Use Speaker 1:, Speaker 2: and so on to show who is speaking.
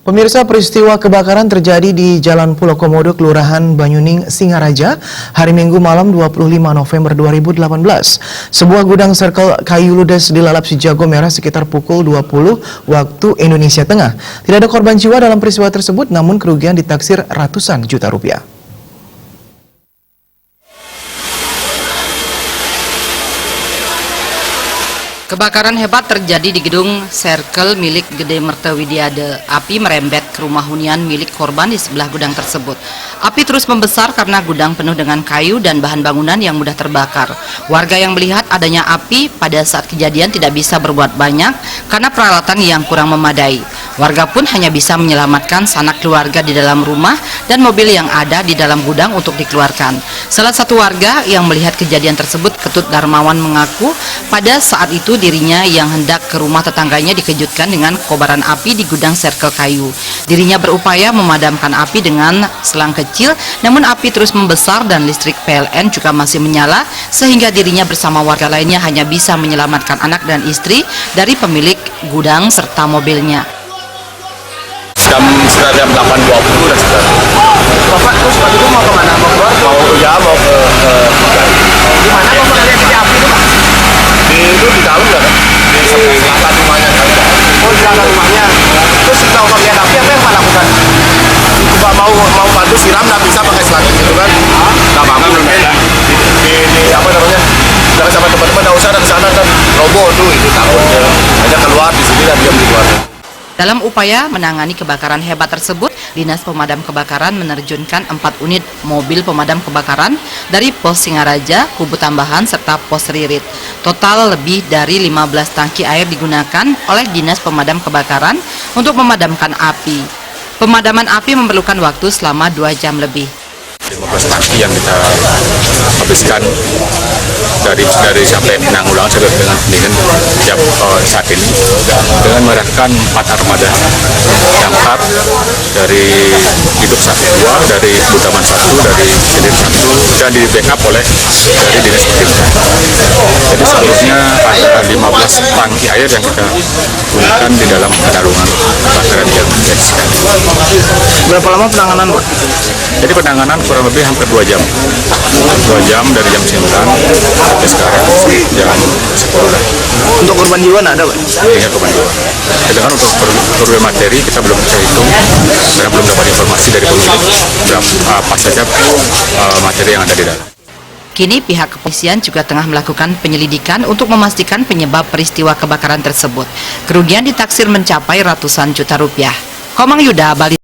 Speaker 1: Pemirsa, peristiwa kebakaran terjadi di Jalan Pulau Komodo, Kelurahan Banyuning, Singaraja, hari Minggu malam 25 November 2018. Sebuah gudang Circle kayu ludes dilalap si jago merah sekitar pukul 20 waktu Indonesia Tengah. Tidak ada korban jiwa dalam peristiwa tersebut, namun kerugian ditaksir ratusan juta rupiah.
Speaker 2: Kebakaran hebat terjadi di gedung Circle milik Gede Mertewidiade. Api merembet ke rumah hunian milik korban di sebelah gudang tersebut. Api terus membesar karena gudang penuh dengan kayu dan bahan bangunan yang mudah terbakar. Warga yang melihat adanya api pada saat kejadian tidak bisa berbuat banyak karena peralatan yang kurang memadai. Warga pun hanya bisa menyelamatkan sanak keluarga di dalam rumah dan mobil yang ada di dalam gudang untuk dikeluarkan. Salah satu warga yang melihat kejadian tersebut, Ketut Darmawan, mengaku pada saat itu dirinya yang hendak ke rumah tetangganya dikejutkan dengan kobaran api di gudang Circle kayu. Dirinya berupaya memadamkan api dengan selang kecil, namun api terus membesar dan listrik PLN juga masih menyala, sehingga dirinya bersama warga lainnya hanya bisa menyelamatkan anak dan istri dari pemilik gudang serta mobilnya.
Speaker 3: Sekitar jam 8.20 lah sekitar.
Speaker 4: Bapak terus Pak itu mau kemana? Mau keluar?
Speaker 3: Mau ke
Speaker 4: Di mana Bapak lihat titik api itu Pak?
Speaker 3: di dalam kan? Di selatan rumahnya kan?
Speaker 4: Oh, di dalam rumahnya. Terus setelah Bapak lihat api, apa yang Pak lakukan?
Speaker 3: Coba mau bantu siram, nggak bisa pakai selang gitu kan? Nggak mampu di apa namanya? Jangan sama teman-teman, nggak usah dari sana kan roboh tuh, itu takutnya. Hanya keluar di sini dan diam di luar.
Speaker 2: Dalam upaya menangani kebakaran hebat tersebut, Dinas Pemadam Kebakaran menerjunkan 4 unit mobil pemadam kebakaran dari Pos Singaraja, Kubu Tambahan, serta Pos Ririt. Total lebih dari 15 tangki air digunakan oleh Dinas Pemadam Kebakaran untuk memadamkan api. Pemadaman api memerlukan waktu selama 2 jam lebih.
Speaker 3: 15 tangki yang kita habiskan dari sampai penanggulangan sampai dengan pendinginan saat ini dengan mengerahkan 4 armada damkar dari Hidup 1, dari Butaman 1, dari Silir 1, dan di backup oleh dari Dinas Perhubungan. Jadi seluruhnya ada 15 tangki air yang kita gunakan di dalam penanggulangan kebakaran yang terjadi sekarang.
Speaker 4: Berapa lama penanganan Pak?
Speaker 3: Jadi penanganan kurang lebih hampir 2 jam. 2 jam dari jam 9 sampai sekarang jam 10 lah.
Speaker 4: Untuk korban jiwa nggak ada Pak?
Speaker 3: Hingga korban jiwa. Sedangkan untuk kerugian materi kita belum bisa hitung karena belum dapat informasi dari pemilik apa saja materi yang ada di dalam.
Speaker 2: Kini pihak kepolisian juga tengah melakukan penyelidikan untuk memastikan penyebab peristiwa kebakaran tersebut. Kerugian ditaksir mencapai ratusan juta rupiah. Komang Yuda, Bali.